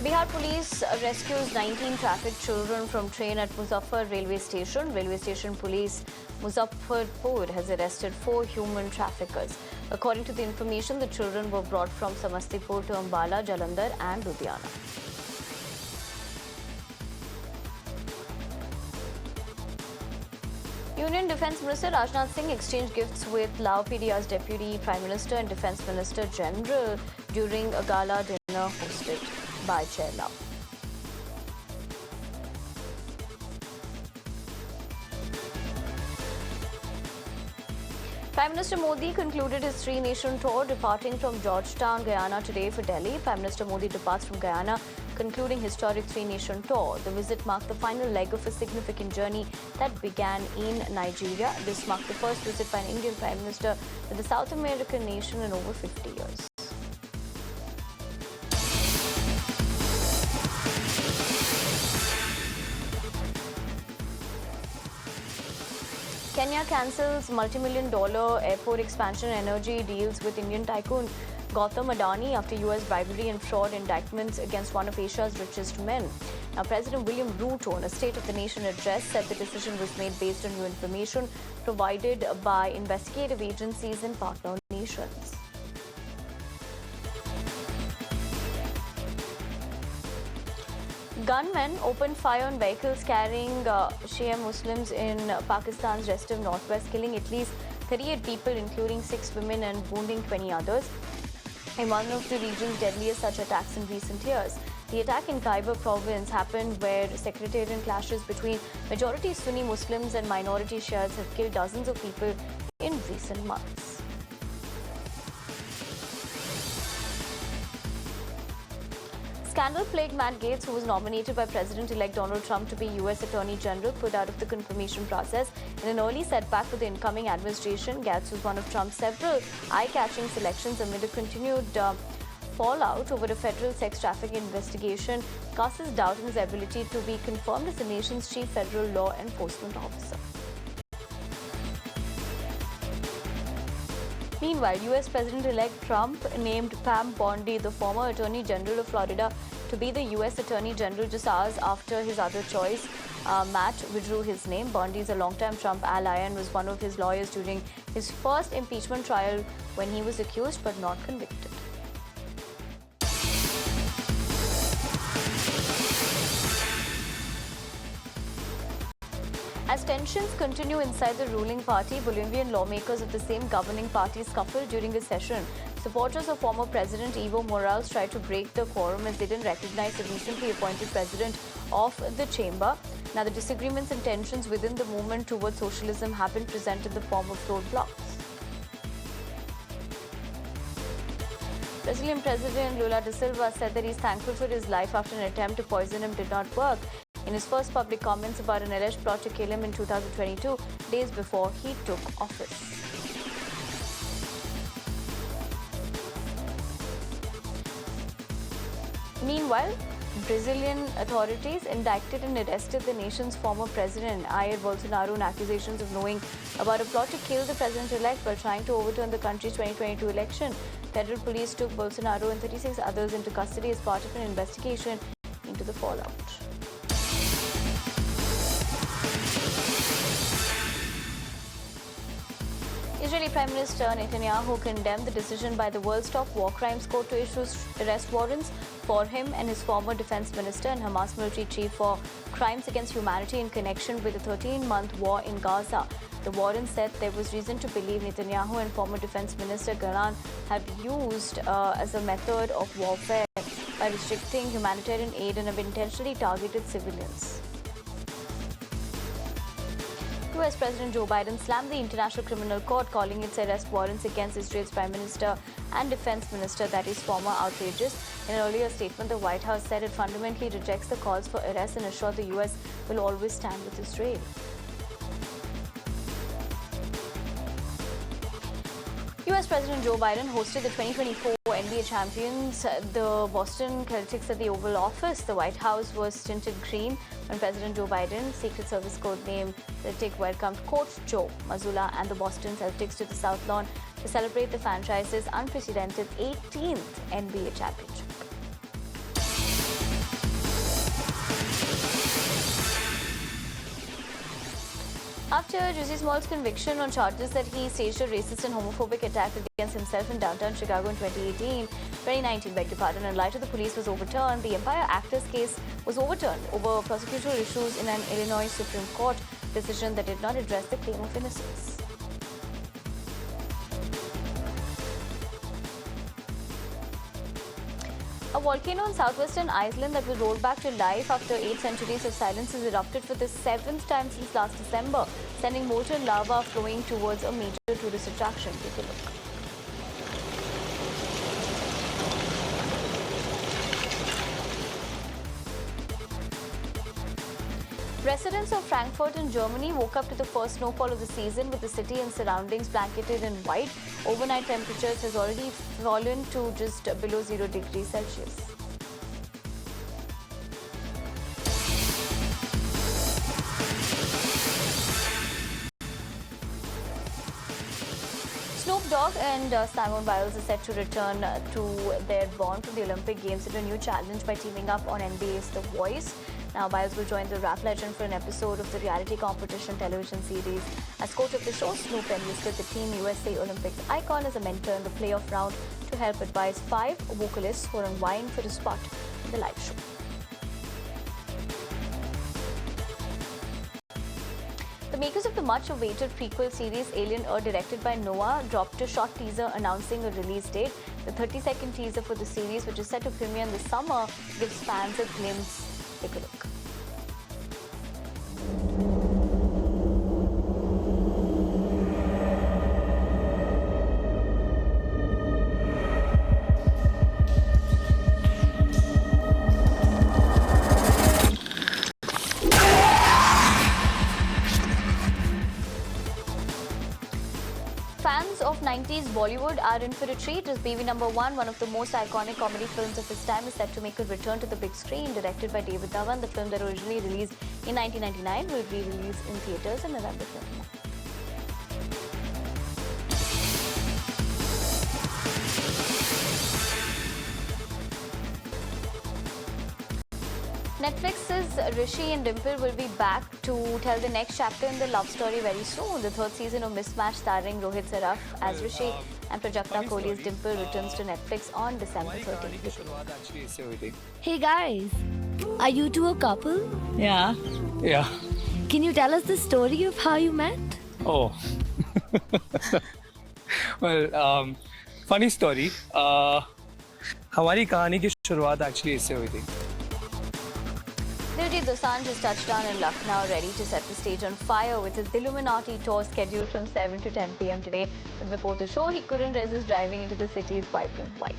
Bihar police rescues 19 trafficked children from train at Muzaffar railway station. Railway station police Muzaffarpur has arrested 4 human traffickers. According to the information, the children were brought from Samastipur to Ambala, Jalandhar and Ludhiana. Union Defence Minister Rajnath Singh exchanged gifts with Lao PDR's Deputy Prime Minister and Defence Minister General during a gala dinner hosted by Chair Lao. Prime Minister Modi concluded his 3-nation tour, departing from Georgetown, Guyana today for Delhi. Prime Minister Modi departs from Guyana, concluding historic 3-nation tour. The visit marked the final leg of a significant journey that began in Nigeria. This marked the first visit by an Indian Prime Minister to the South American nation in over 50 years. Kenya cancels multi-million-dollar airport expansion energy deals with Indian tycoon Gautam Adani after US bribery and fraud indictments against one of Asia's richest men. Now, President William Ruto, in a State of the Nation address, said the decision was made based on new information provided by investigative agencies and partner nations. Gunmen opened fire on vehicles carrying Shia Muslims in Pakistan's restive northwest, killing at least 38 people, including 6 women, and wounding 20 others in one of the region's deadliest such attacks in recent years. The attack in Khyber province happened where sectarian clashes between majority Sunni Muslims and minority Shias have killed dozens of people in recent months. Scandal-plagued Matt Gaetz, who was nominated by President-elect Donald Trump to be U.S. Attorney General, pulled out of the confirmation process in an early setback for the incoming administration. Gaetz was one of Trump's several eye-catching selections amid a continued fallout over a federal sex trafficking investigation, casts doubt in his ability to be confirmed as the nation's chief federal law enforcement officer. Meanwhile, U.S. President-elect Trump named Pam Bondi, the former Attorney General of Florida, to be the U.S. Attorney General just hours after his other choice, Matt, withdrew his name. Bondi is a longtime Trump ally and was one of his lawyers during his first impeachment trial when he was accused but not convicted. As tensions continue inside the ruling party, Bolivian lawmakers of the same governing party scuffled during a session. Supporters of former President Evo Morales tried to break the quorum as they didn't recognize the recently appointed president of the chamber. Now, the disagreements and tensions within the movement towards socialism have been presented in the form of roadblocks. Brazilian President Lula da Silva said that he's thankful for his life after an attempt to poison him did not work. In his first public comments about an alleged plot to kill him in 2022, days before he took office. Meanwhile, Brazilian authorities indicted and arrested the nation's former president, Jair Bolsonaro, on accusations of knowing about a plot to kill the president-elect while trying to overturn the country's 2022 election. Federal police took Bolsonaro and 36 others into custody as part of an investigation into the fallout. Israeli Prime Minister Netanyahu condemned the decision by the world's top war crimes court to issue arrest warrants for him and his former defense minister and Hamas military chief for crimes against humanity in connection with the 13-month war in Gaza. The warrant said there was reason to believe Netanyahu and former defense minister Gallant have used as a method of warfare by restricting humanitarian aid and have intentionally targeted civilians. US President Joe Biden slammed the International Criminal Court, calling its arrest warrants against Israel's Prime Minister and Defense Minister, that is former, outrageous. In an earlier statement, the White House said it fundamentally rejects the calls for arrest and assured the US will always stand with Israel. US President Joe Biden hosted the 2024 NBA champions, the Boston Celtics, at the Oval Office. The White House was tinted green when President Joe Biden, Secret Service codename Celtic, welcomed Coach Joe Mazzulla and the Boston Celtics to the South Lawn to celebrate the franchise's unprecedented 18th NBA championship. After Jussie Small's conviction on charges that he staged a racist and homophobic attack against himself in downtown Chicago in 2019, beg your pardon, and light of the police was overturned, the Empire Actors case was overturned over prosecutorial issues in an Illinois Supreme Court decision that did not address the claim of innocence. A volcano in southwestern Iceland that was rolled back to life after 8 centuries of silence has erupted for the 7th time since last December, sending molten lava flowing towards a major tourist attraction. Take a look. Residents of Frankfurt in Germany woke up to the first snowfall of the season, with the city and surroundings blanketed in white. Overnight temperatures has already fallen to just below 0 degrees Celsius. Snoop Dogg and Simone Biles are set to return to their bond from the Olympic Games in a new challenge by teaming up on NBA's The Voice. Now, Biles will join the rap legend for an episode of the reality competition television series. As coach of the show, Snoop enlisted the Team USA Olympics icon as a mentor in the playoff round to help advise 5 vocalists who are on vying for a spot in the live show. The makers of the much-awaited prequel series Alien Earth, directed by Noah, dropped a short teaser announcing a release date. The 30-second teaser for the series, which is set to premiere in the summer, gives fans a glimpse. Take a look. Fans of 90s Bollywood are in for a treat as Baby Number One, one of the most iconic comedy films of its time, is set to make a return to the big screen. Directed by David Dhawan, the film that originally released in 1999 will re-release in theatres in November 29. Netflix's Rishi and Dimple will be back to tell the next chapter in the love story very soon. The 3rd season of Mismatch, starring Rohit Saraf as Rishi and Prajakta Kohli's Dimple, returns to Netflix on December 13th. Hey guys, are you two a couple? Yeah. Yeah. Can you tell us the story of how you met? Oh. Well, funny story. हमारी कहानी की शुरुआत actually इससे हुई थी. Diljit Dosanjh has touched down in Lucknow, ready to set the stage on fire with his Illuminati tour scheduled from 7 to 10 p.m. today. But before the show, he couldn't resist driving into the city's vibrant white.